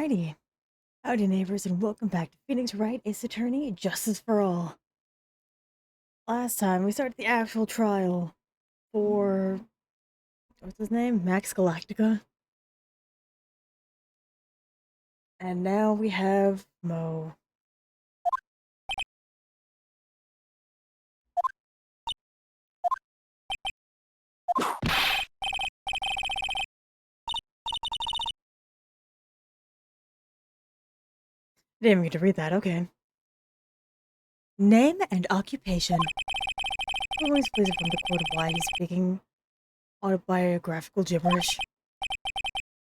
Alrighty. Howdy neighbors and welcome back to Phoenix Wright Ace Attorney, Justice for All. Last time we started the actual trial for... what's his name? Max Galactica. And now we have Mo. Didn't even get to read that, okay. Name and occupation. Always please from the court of why he's speaking autobiographical gibberish.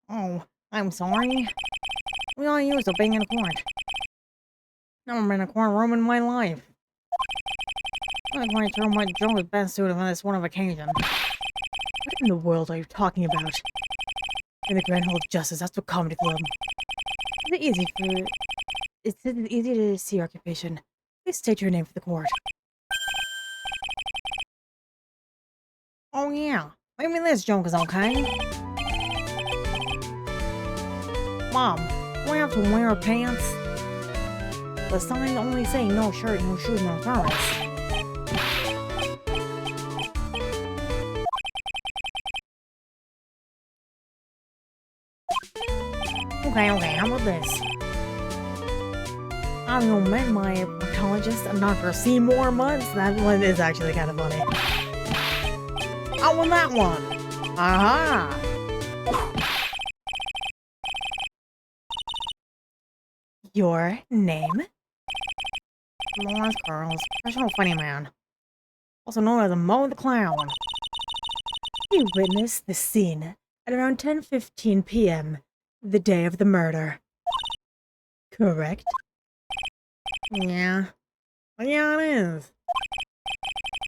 Oh, I'm sorry. We all used to being in a court. Never been in a courtroom in my life. I'm quite sure my job is best suited for this one of occasion. What in the world are you talking about? In the Grand Hall of Justice, that's what comedy club. It's easy to see occupation. Please state your name for the court. Oh yeah, maybe this joke is okay. Mom, do I have to wear pants? The sign only saying no shirt, no shoes, no thermos. Okay, how about this? I met my proctologist, Dr. Seymour months. That one is actually kind of funny. I won that one! Aha! Your name? Lawrence Curls, professional funny man. Also known as Mo the Clown. You witnessed the scene at around 10:15 p.m. the day of the murder. Correct? Yeah. Yeah, it is.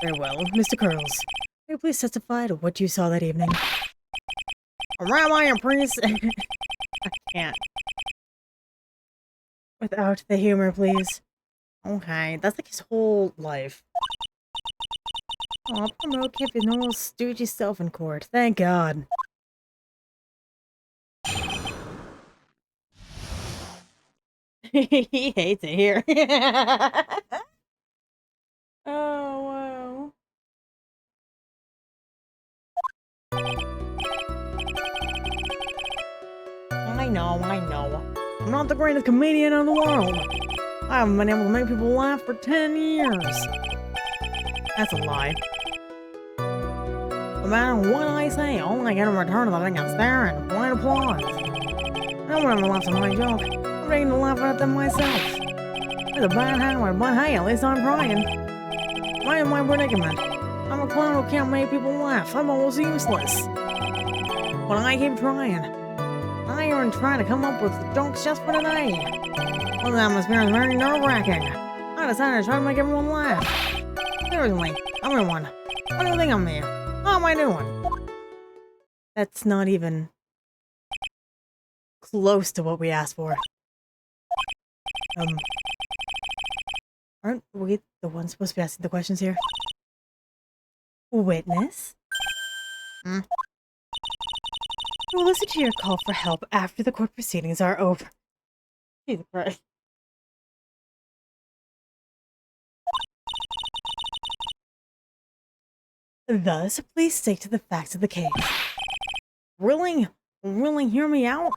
Very well, Mr. Curls. Will you please testify to what you saw that evening? A rabbi and priest? I can't. Without the humor, please. Okay, that's like his whole life. Aw, poor Mo can't be normal stoogey self in court. Thank God. He hates it here. Oh, wow. I know. I'm not the greatest comedian in the world. I haven't been able to make people laugh for 10 years. That's a lie. No matter what I say, all I get in return is a big stare and polite applause. No one ever laughs at my joke. I'm ready to laugh at them myself. It's a bad habit, but hey, at least I'm trying. Right in my predicament. I'm a clown who can't make people laugh. I'm almost useless. But I keep trying. I even try to come up with jokes just for today. Well, the atmosphere is very nerve-wracking. I decided to try to make everyone laugh. Seriously, everyone, what do you think of me? How am I doing? That's not even close to what we asked for. Aren't we the ones supposed to be asking the questions here? Witness? We'll listen to your call for help after the court proceedings are over. Jesus Christ. Thus, please stick to the facts of the case. Really? Really hear me out?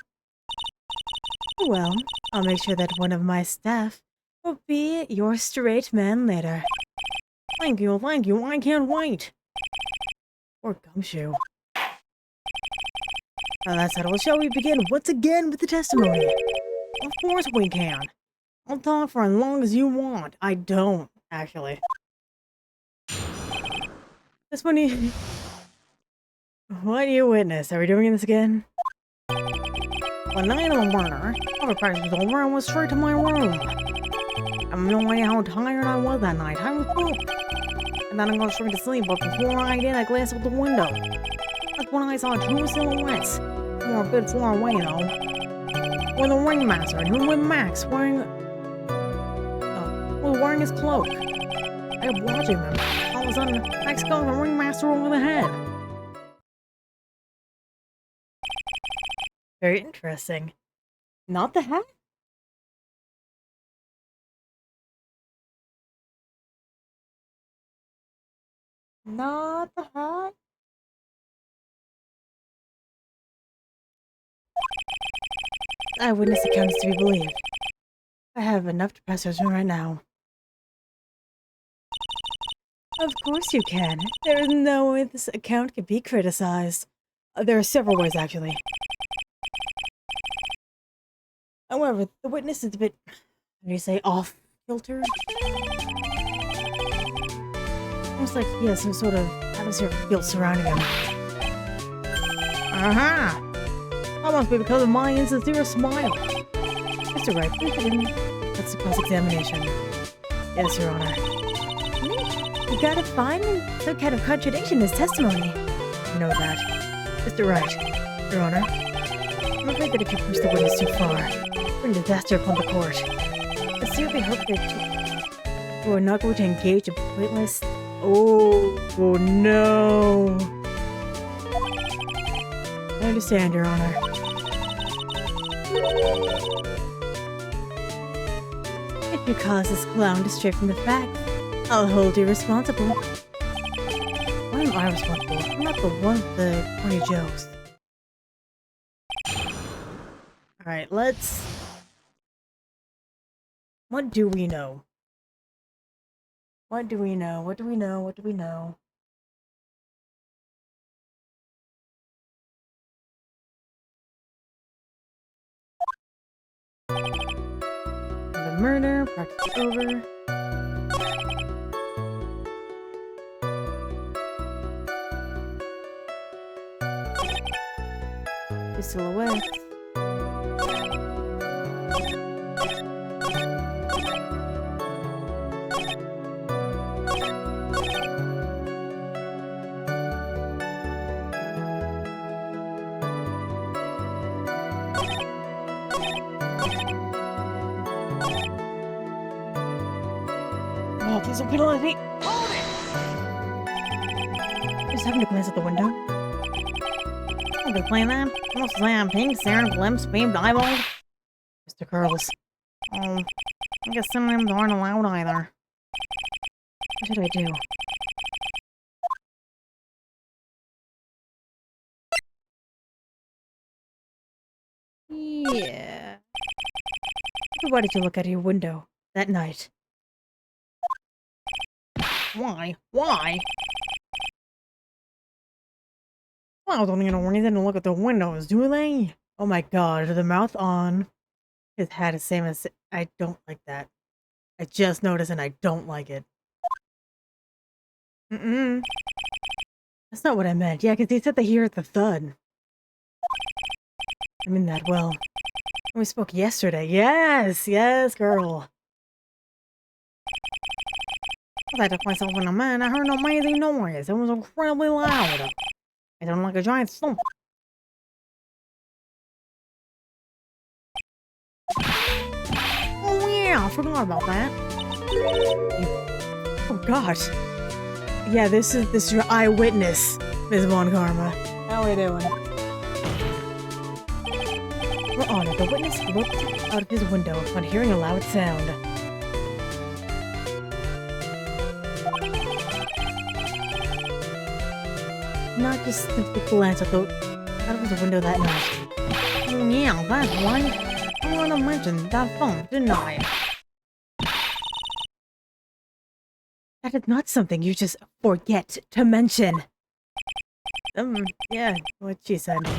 Well, I'll make sure that one of my staff will be your straight man later. Thank you, I can't wait. Or Gumshoe. Now that's settled. Shall we begin once again with the testimony? Of course we can. I'll talk for as long as you want. I don't, actually. This one you... What do you witness? Are we doing this again? One night of the murder, other practice was over and went straight to my room. I have no idea how tired I was that night. I was pooped. And then I got straight to sleep, but before I did, I glanced out the window. That's when I saw two silhouettes. They were a bit far away, though. With the ringmaster, and with Max wearing... was wearing his cloak. I kept watching them. All of a sudden, Max got the ringmaster over the head. Very interesting. Not the hat? Not the hat? Eyewitness accounts to be believed. I have enough to press judgment right now. Of course you can. There is no way this account can be criticized. There are several ways, actually. However, the witness is a bit, how do you say, off-kilter? Almost like he has some sort of atmosphere of guilt surrounding him. Aha! That must be because of my insincere smile. Mr. Wright, please begin. That's the cross-examination. Yes, Your Honor. You gotta find some kind of contradiction in his testimony. I know that. Mr. Wright, Your Honor. I'm afraid that if you push the witness too far, bring disaster upon the court. I sincerely hope that you are not going to engage in pointless... Oh no. I understand, Your Honor. If you cause this clown to stray from the facts, I'll hold you responsible. Why am I responsible? I'm not the one with the funny jokes. Alright, let's... What do we know? What do we know? What do we know? What do we know? The murder, practice over. The silhouettes. Oh, please don't penalize me! Just having to glance at the window. I'll be playing that. What's that? Pink, Sarah, glimpse, beamed, eyeball? Mr. Curls. Oh, I guess some of them aren't allowed either. What should I do? Yeah. Why did you look out of your window that night? Why? Why? Well, don't even know anything to look at the windows, do they? Oh my god, the mouth on. His hat is same as... I don't like that. I just noticed and I don't like it. That's not what I meant. Yeah, because he said they hear the thud. I mean that well. We spoke yesterday. Yes! Yes, girl. I took myself in a man. I heard an amazing noise. It was incredibly loud. It sounded like a giant thump. Oh yeah, I forgot about that. Oh gosh. Yeah, this is your eyewitness, Ms. Von Karma. How we doing? We're on it. The witness looked out of his window upon hearing a loud sound. Not just simply glance out of his window that night. Oh yeah, that's right. I want to mention that phone, didn't I? That is not something you just forget to mention. Yeah, what she said. I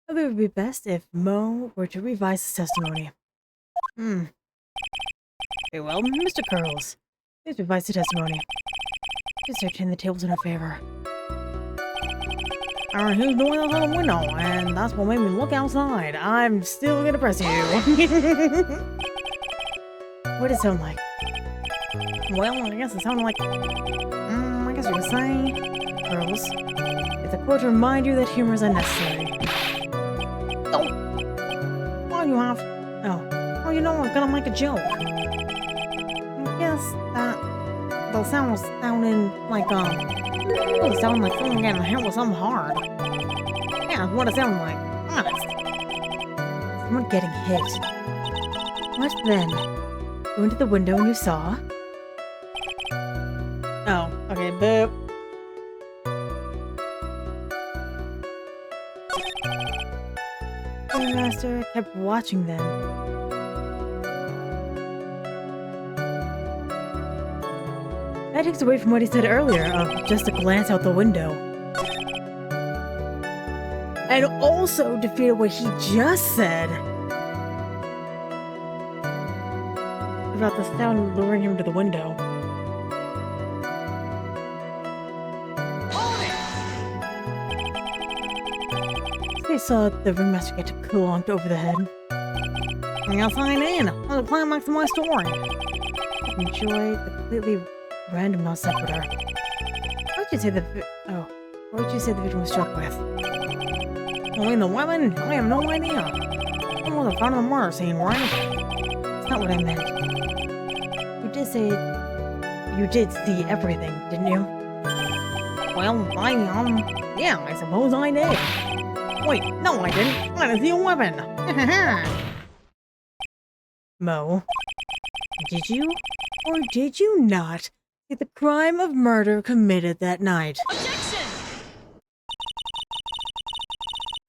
think it would be best if Mo were to revise his testimony. Very well, Mr. Curls. Please revise the testimony. Please turn the tables in our favor. Alright, who's doing this on the window? And that's what made me look outside. I'm still gonna press you. What does it sound like? Well, I guess it sounded like... I guess you could say... Curls. It's a quote to remind you that humor is unnecessary. Oh! Oh, you have... Oh. Oh, you know I was gonna make a joke. I guess that... The sound was sounding like, it was sounding like someone getting hit with something hard. Yeah, that's what it sounded like. Honest. someone getting hit. What then? You went to the window and you saw? Oh, okay, boop. The master kept watching them. That takes away from what he said earlier of just a glance out the window. And also defeated what he just said about the sound luring him to the window. They saw the ringmaster get clonked over the head. Yes, I did. That's the climax of my story. Enjoy the completely random non sequitur. What would you say the what would you say the victim was struck with? I mean, the women? I have no idea. I was in front of the murder scene, right? That's not what I meant. You did say you did see everything, didn't you? Well, yeah, I suppose I did. Wait, no, I didn't. I didn't see a weapon. Mo, did you or did you not see the crime of murder committed that night? Objection!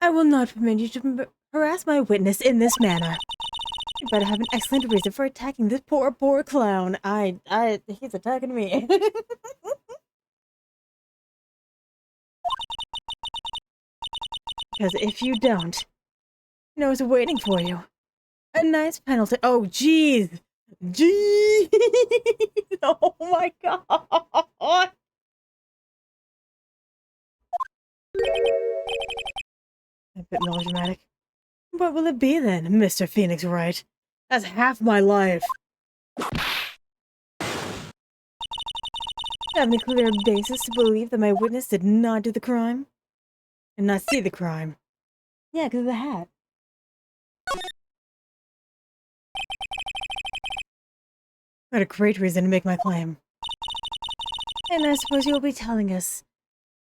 I will not permit you to harass my witness in this manner. You better have an excellent reason for attacking this poor clown. He's attacking me. Because if you don't, you know what's waiting for you. A nice penalty. Oh, jeez. Jeez. Oh my god. A bit melodramatic. What will it be then, Mr. Phoenix Wright? That's half my life. You have any clear basis to believe that my witness did not do the crime? And not see the crime? Yeah, because of the hat. What a great reason to make my claim. And I suppose you'll be telling us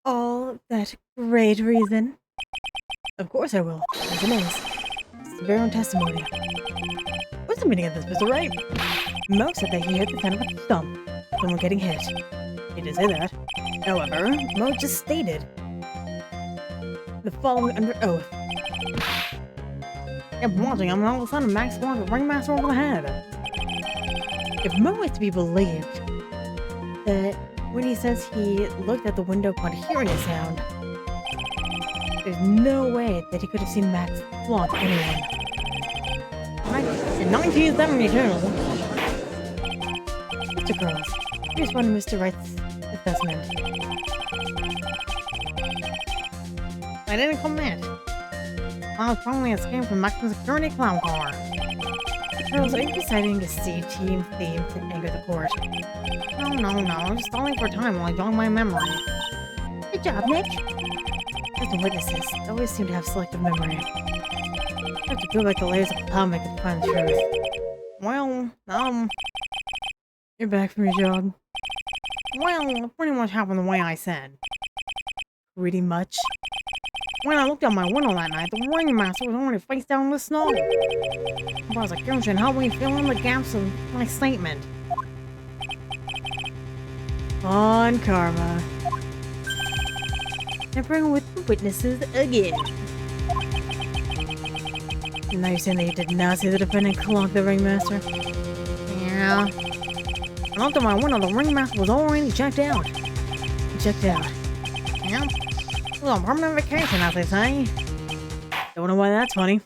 all that great reason? Of course I will, as it is. It's their own testimony. What's the meaning of this, Mr. Wright? Mo said that he heard the sound of a thump, someone getting hit. He did say that. However, Mo just stated the following under oath. Kept watching him, and all of a sudden Max walked the ringmaster over the head. If Mo is to be believed, that when he says he looked at the window upon hearing a sound, there's no way that he could have seen Max flaunt anyone. In 1972, Mr. Girls, here's one of Mr. Wright's assessment. I didn't commit. I was probably escaped from Max's security clown car. Girls, are you deciding a C-team theme to anger the court? No, just stalling for time while I jog my memory. Good job, Nick. As the witnesses always seem to have selective memory. I have to peel back the layers of the comic to find the truth. Well, You're back from your jog. well, it pretty much happened the way I said. Pretty much. When I looked out my window that night, the ringmaster was already face down in the snow. Prosecution helped me fill in the gaps of my statement. On karma. Tampering with the witnesses again. Now you're saying that you did not see the defendant clonk the ringmaster? Yeah. I looked at my window, the ringmaster was already checked out. Checked out. Yep. It was on permanent vacation, as they say. Don't know why that's funny.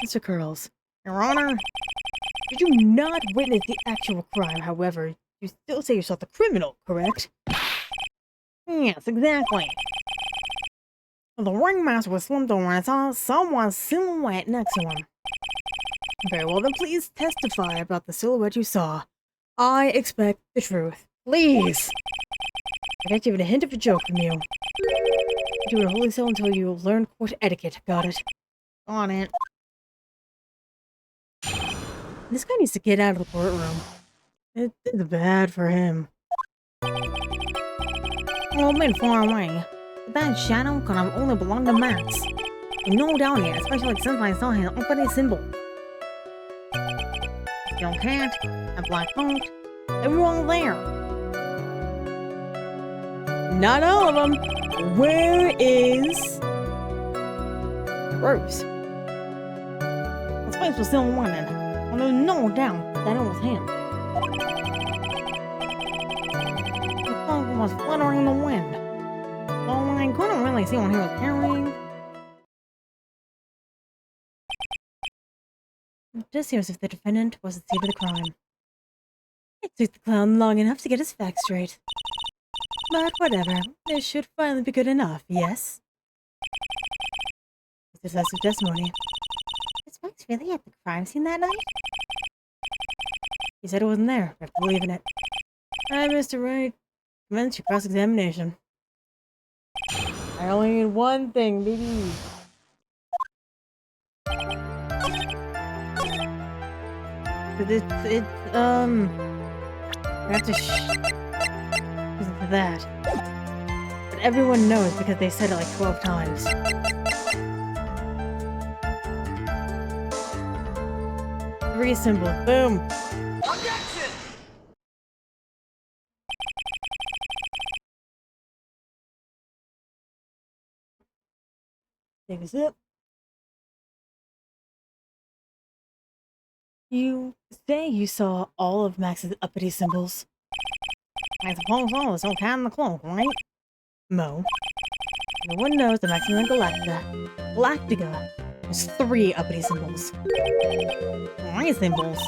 Mr. Curls, Your Honor, did you not witness the actual crime, however, you still say you saw the criminal, correct? yes, exactly. The ringmaster was slumped over and I saw someone's silhouette next to him. Very well, then please testify about the silhouette you saw. I expect the truth. Please! I got even a hint of a joke from you. Do it holy so until you learn court etiquette. Got it? On it. This guy needs to get out of the courtroom. It's bad for him. Well, I've been far away. But that shadow could have only belonged to Max. No doubt it, especially since I saw his uppity symbol. Steel cat, a black coat, they were all there. Not all of them. Where is Rose? His face was still winning, and there was no doubt that it was him. The fog was fluttering in the wind, though I couldn't really see what he was carrying. It just seems as if the defendant was the scene of the crime. It took the clown long enough to get his facts straight. But whatever, this should finally be good enough, yes? It's decisive testimony. Was Max really at the crime scene that night? He said it wasn't there, I have to believe in it. Hi, Mr. Wright. Commence your cross-examination. I only need one thing, baby. I have to listen to that. But everyone knows because they said it like 12 times. 3 symbols, boom! Objection! Take a sip. You say you saw all of Max's uppity symbols. I suppose so, it's all cat in the cloak, right? Mo. Everyone knows that Maximilian Galactica has 3 uppity symbols. 3 symbols.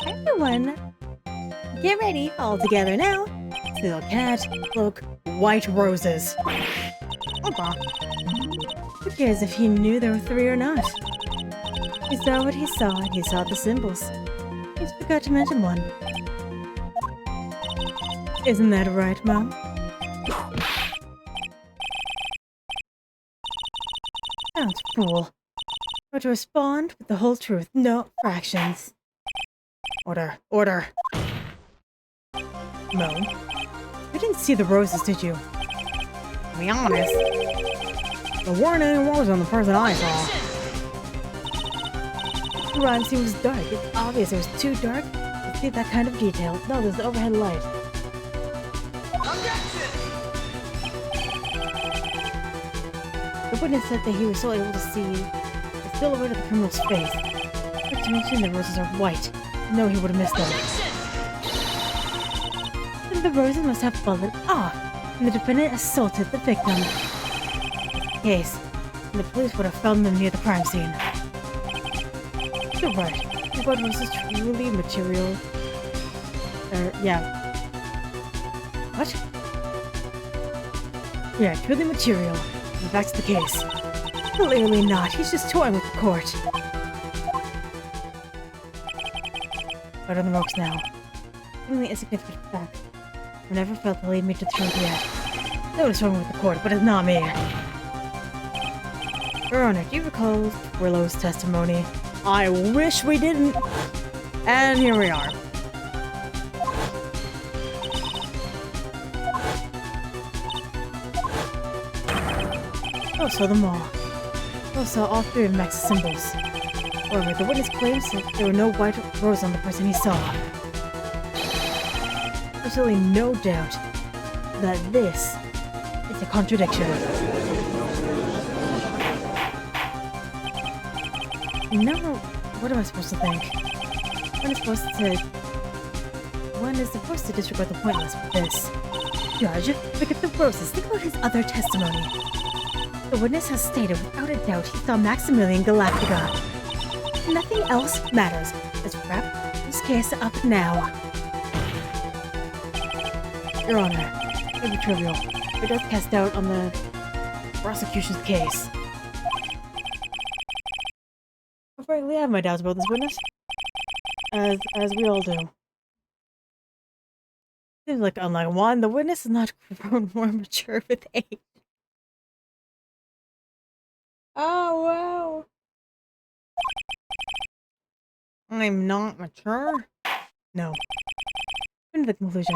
Everyone, get ready, all together now. Steel cat, cloak, white roses. Okay. Who cares if he knew there were 3 or not? He saw what he saw, and he saw the symbols. He just forgot to mention one. Isn't that right, Mom? Sounds fool. But to respond with the whole truth, no fractions. Order, order. Mo, you didn't see the roses, did you? To be honest, there weren't any roses on the person I saw. The crime scene was dark. It's obvious it was too dark to see that kind of detail. No, there's the overhead light. Objection! The witness said that he was still able to see the silhouette of the criminal's face. Not to mention the roses are white. No, he would have missed them. Then the roses must have fallen off, and the defendant assaulted the victim. Yes, and the police would have found them near the crime scene. You're right. The blood roses truly material. Yeah. What? Yeah, truly material. And that's the case. Clearly not. He's just toying with the court. Out on the ropes now. Only a significant fact. I've never felt to lead me to the truth yet. No one's wrong with the court, but it's not me. Your Honor, do you recall Willow's testimony? I wish we didn't. And here we are. I saw them all. I saw all 3 of Max's symbols. However, the witness claims that there were no white rose on the person he saw. There's absolutely no doubt that this is a contradiction. Now, what am I supposed to think? One is supposed to disregard the pointless with this. Judge, look at the roses. Think about his other testimony. The witness has stated without a doubt he saw Maximilian Galactica. Nothing else matters. Let's wrap this case up now. Your Honor, it may be trivial, but it does cast doubt on the prosecution's case. I frankly have my doubts about this witness. As we all do. Seems like unlike one, the witness is not grown more mature with age. Oh, wow. I'm not mature. No. Come to the conclusion.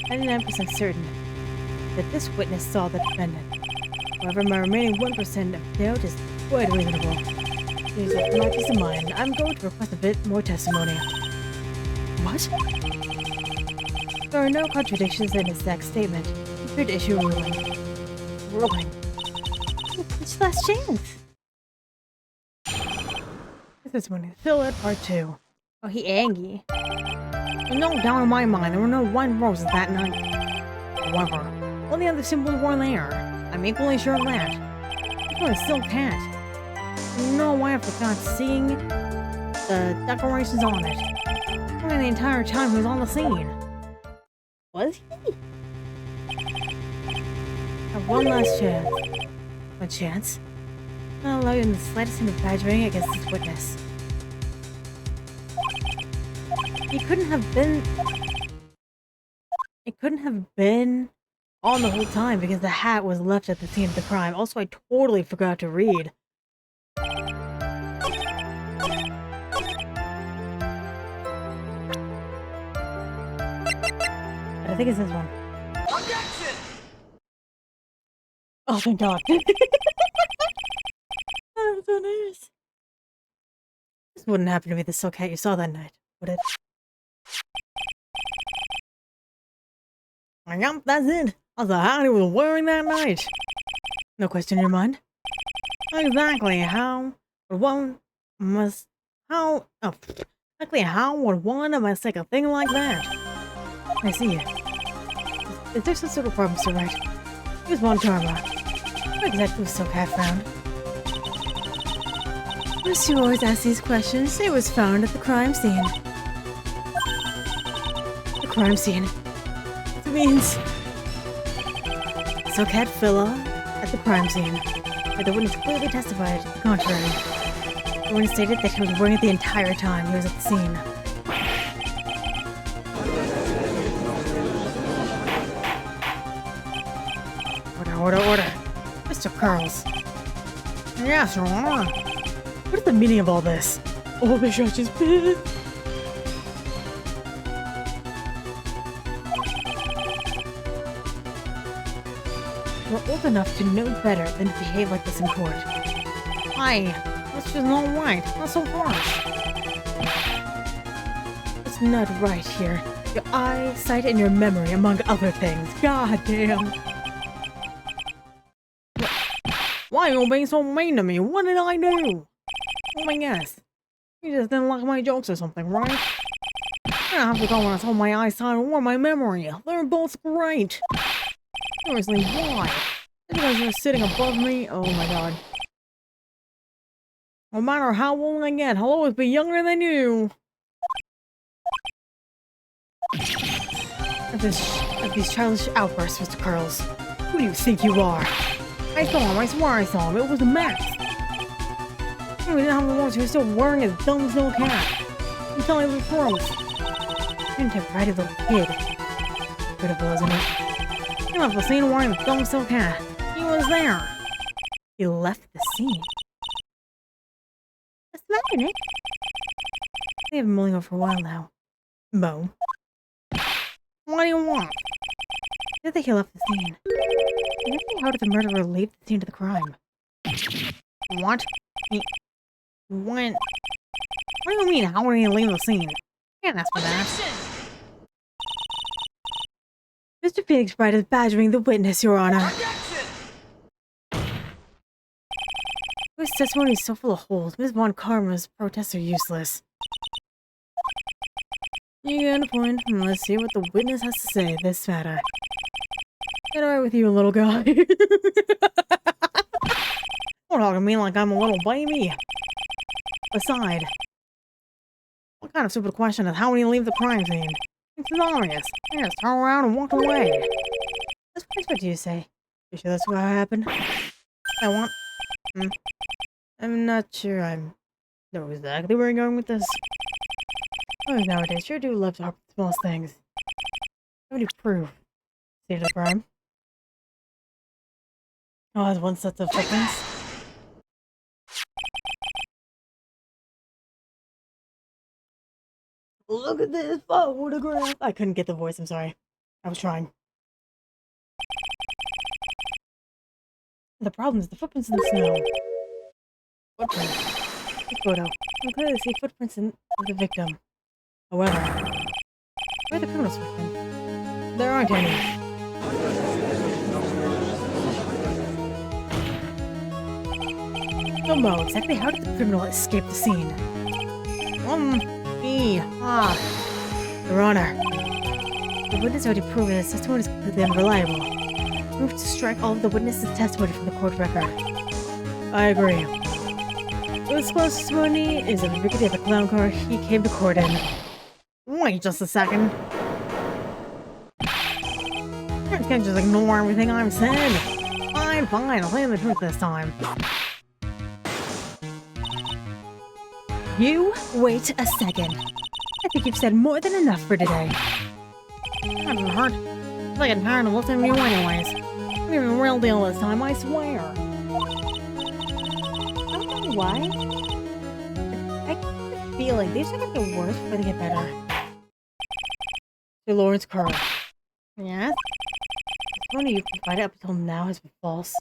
99% certain that this witness saw the defendant. However, my remaining 1% of doubt is quite reasonable. Please, for my peace of mind, I'm going to request a bit more testimony. What? There are no contradictions in his exact statement. You could issue a ruling. Ruling? It's your last chance. This is when fill it part 2. Oh, he angry. There's no doubt in my mind there were no white roses that night. However, all the other symbols were there. I'm equally sure of that. It was a silk hat. No way I forgot seeing the decorations on it. During the entire time he was on the scene. Was he? Have one last chance. One chance? Not allow you in the slightest hint of badgering against this witness. It couldn't have been on the whole time because the hat was left at the scene of the crime. Also, I totally forgot to read. I think it's this one. Objection! Oh, thank God. Oh, so nice. This wouldn't happen to me, the silk hat you saw that night, would it? Yep, that's it. That's the hat he was wearing that night. No question in your mind? Exactly how would one must mistake a thing like that? I see. Is there some sort of problem, Mr. Wright? Here's one karma. What exactly was silk hat found? First, you always ask these questions. It was found at the crime scene. The crime scene. It means silk hat filler at the crime scene. But the witness clearly testified to the contrary. The witness stated that he was wearing it the entire time he was at the scene. Order. Mr. Carls. Yes, Your Honor. What is the meaning of all this? Oh, the judge is pissed. We're old enough to know better than to behave like this in court. Aye, that's just not right. That's so harsh. It's not right here. Your eyesight and your memory, among other things. God damn. Why are you being so mean to me? What did I do? Oh my gosh. You just didn't like my jokes or something, right? I don't have to go when I told my eyesight or my memory. They're both great. Seriously, why? You guys are sitting above me? Oh my god. No matter how old I get, I'll always be younger than you. At these childish outbursts, Mr. Carls. Who do you think you are? I saw him, I swear I saw him. It was a Max. We didn't have the ones who were still wearing his dumb silk hat. I'm telling you the truth. You didn't have right of little kid. Pitiful, isn't it? He left the scene wearing the dumb silk hat. He was there. He left the scene? What's the matter, Nick? They have been mulling over for a while now. Mo. What do you want? I think he left the scene. How did the murderer leave the scene of the crime? What? He went... What do you mean, how did he leave the scene? Can't ask for that. Mr. Phoenix Wright is badgering the witness, Your Honor. His testimony is so full of holes. Ms. Von Karma's protests are useless. You got a point. Let's see what the witness has to say this matter. Get alright with you, little guy. Don't talk to me like I'm a little baby. Beside, what kind of stupid question is how did he leave the crime scene? It's obvious. I just turned around and walked away. That's what I expected you to say. You sure that's what happened? I want... I'm not sure I know exactly where you're going with this. Boys nowadays sure do love to harp on the smallest things. How do you prove? State of the crime? Oh, has one set of victims? Look at this photograph! I couldn't get the voice, I'm sorry. I was trying. The problem is the footprints in the snow. Footprints. This photo. You can clearly see footprints of the victim. However, where are the criminal's footprints? There aren't any. Don't know exactly how did the criminal escape the scene. Your Honor, the witness already proved that his testimony is completely unreliable. Move to strike all of the witnesses' testimony from the court record. I agree. So his closest testimony is of the rickety of the clown car he came to court in. Wait just a second. You can't just ignore everything I've said. Fine, I'll tell you the truth this time. You wait a second. I think you've said more than enough for today. That didn't hurt. I'm like I'm tired of listening to you anyways. I'm giving the real deal this time, I swear. I don't know why. I get the feeling these are gonna get worse before they get better. To Lawrence Carl. Yes? The only you provided up until now has been false.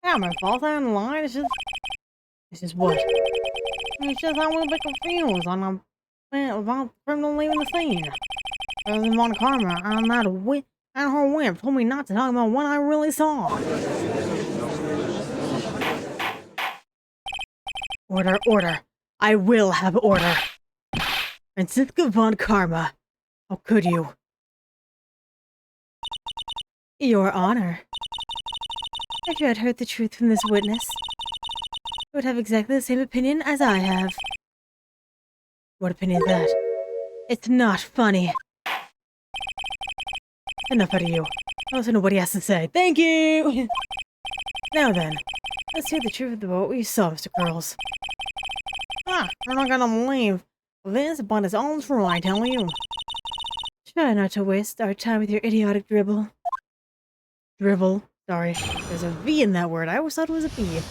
Yeah, my fault, I didn't lie. It's just what? It's just I was a bit confused on about the criminal leaving the scene. President Von Karma and her whip told me not to talk about what I really saw. Order. I will have order. Franziska Von Karma. How could you? Your Honor. If you had heard the truth from this witness, you would have exactly the same opinion as I have. What opinion is that? It's not funny. Enough out of you. I also know what he has to say. Thank you! Now then, let's hear the truth about what you saw, Mr. Curls. You're not gonna believe this, but it's all true, I tell you. Try not to waste our time with your idiotic dribble. Dribble. Sorry. There's a V in that word. I always thought it was a B.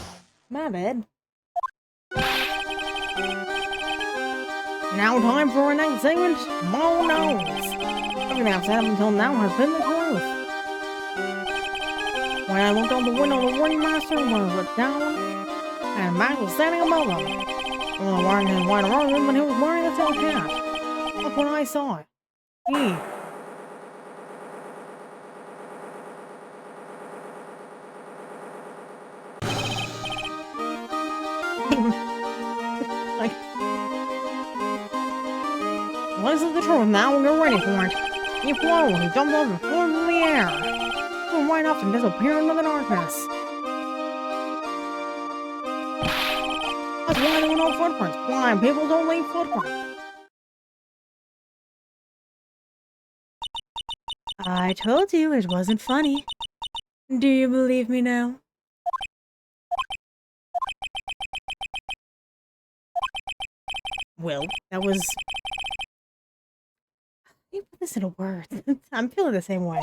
My bad. Now time for our next segment, Mo Knows. Everything I've said up until now has been the truth. When I looked out the window, the ringmaster was down, and Mac was standing above him. He was wearing his white robe, but he was wearing a silk hat. That's when I saw it. This is the truth now, and get ready for it. He flew, he jumped up and flew into the air. Flew right up and disappeared into the darkness. That's why there were no footprints. Blind people don't leave footprints. I told you it wasn't funny. Do you believe me now? Well, that was... You put this in a word. I'm feeling the same way.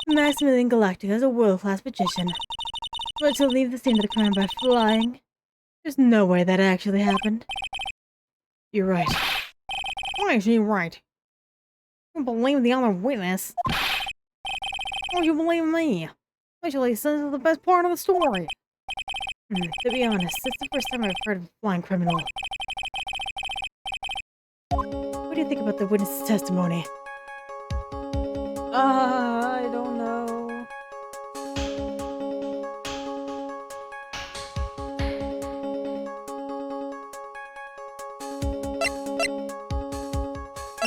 Maximilian Galactica is a world-class magician. But to leave the scene of the crime by flying, there's no way that actually happened. You're right. Why is she right? You believe the other witness. Why don't you believe me? Especially since it's the best part of the story. To be honest, it's the first time I've heard of a flying criminal. What do you think about the witness's testimony? I don't know.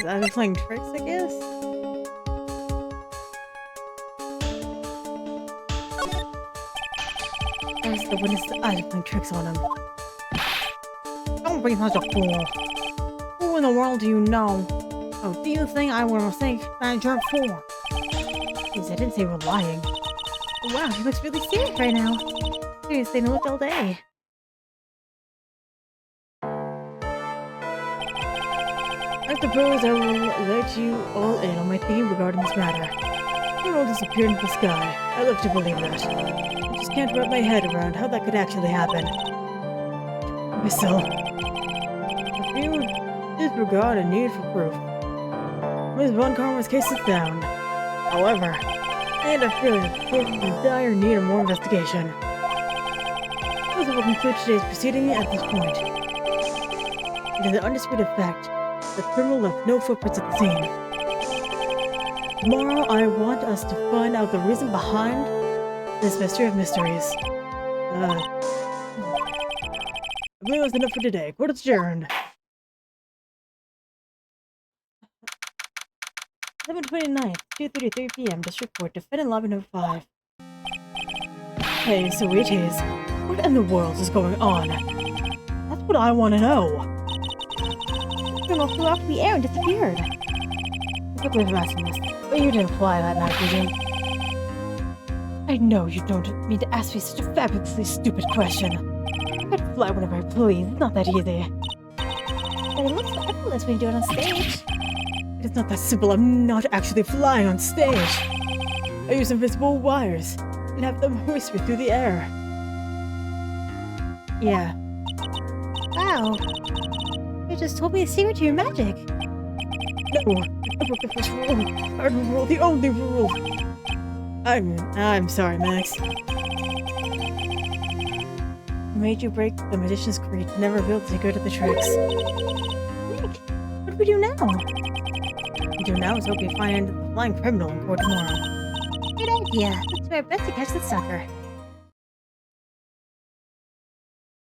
I've been playing tricks, I guess? That's the witness I've been playing tricks on him. Don't be such a fool. Who in the world do you know? Oh, do you think I would mistake that jerk for? Please, I didn't say we're lying. Wow, he looks really serious right now. Serious thing to look all day. I suppose I will let you all in on my thinking regarding this matter. It all disappeared into the sky. I love to believe that. I just can't wrap my head around how that could actually happen. Whistle. If you disregard a need for proof, Ms. Von Karma's case is down. However, And I feel like we're in dire need of more investigation. So we'll conclude today's proceeding at this point. It is an undisputed fact that the criminal left no footprints at the scene. Tomorrow, I want us to find out the reason behind this mystery of mysteries. I believe that's enough for today. Court adjourned. 7/29th, 2:33 p.m. District Court, defendant lobby number 5. Hey, sweeties, what in the world is going on? That's what I want to know. The criminal flew off the air and disappeared. I can't believe I'm asking this, but you didn't fly that night, did you? I know you don't mean to ask me such a fabulously stupid question. I could fly whenever I please. It's not that easy. But it looks effortless when you do it on stage. It's not that simple. I'm not actually flying on stage. I use invisible wires and have them hoist me through the air. Yeah. Wow. You just told me the secret to your magic. No, I broke the first rule. Cardinal rule, the only rule. I'm sorry, Max. I made you break the magician's creed to never reveal the secret of the tricks. Nick, what do we do now? What we do now is hope we find the flying criminal in court tomorrow. Good idea. Let's do our best to catch the sucker.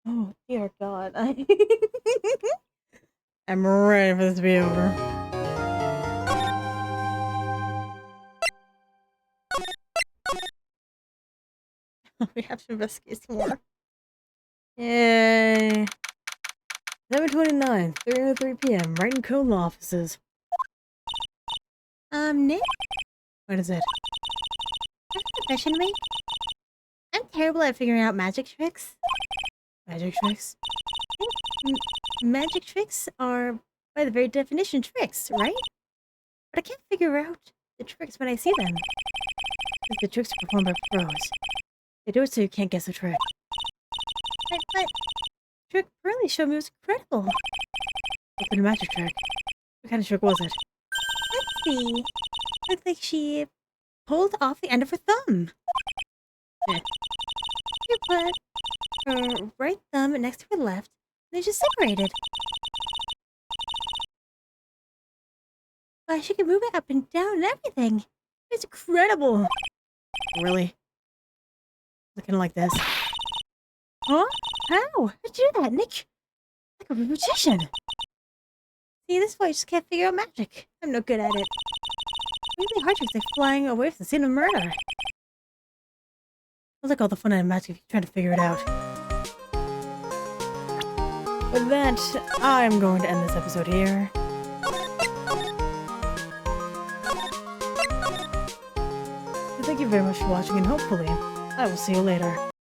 Oh, dear God. I'm ready for this to be over. We have to investigate some more. Yay! 7/29, 3:03 p.m. Right in Cone Law offices. Nick? What is it? Have a confession to make? I'm terrible at figuring out magic tricks. Magic tricks? Magic tricks are, by the very definition, tricks, right? But I can't figure out the tricks when I see them. The tricks are performed by pros. They do it so you can't guess the trick. But the trick Pearly showed me was incredible. What's a magic trick? What kind of trick was it? Let's see. Looked like she pulled off the end of her thumb. Eh. She put her right thumb next to her left, and they just separated. But she could move it up and down and everything. It's incredible. Really? Looking like this. Huh? How? How'd you do that, Nick? Like a magician. See, this is why I just can't figure out magic. I'm no good at it. Really hard tricks like flying away from the scene of murder. It's like all the fun out of magic if you're trying to figure it out. With that, I'm going to end this episode here. So thank you very much for watching, and hopefully, I will see you later.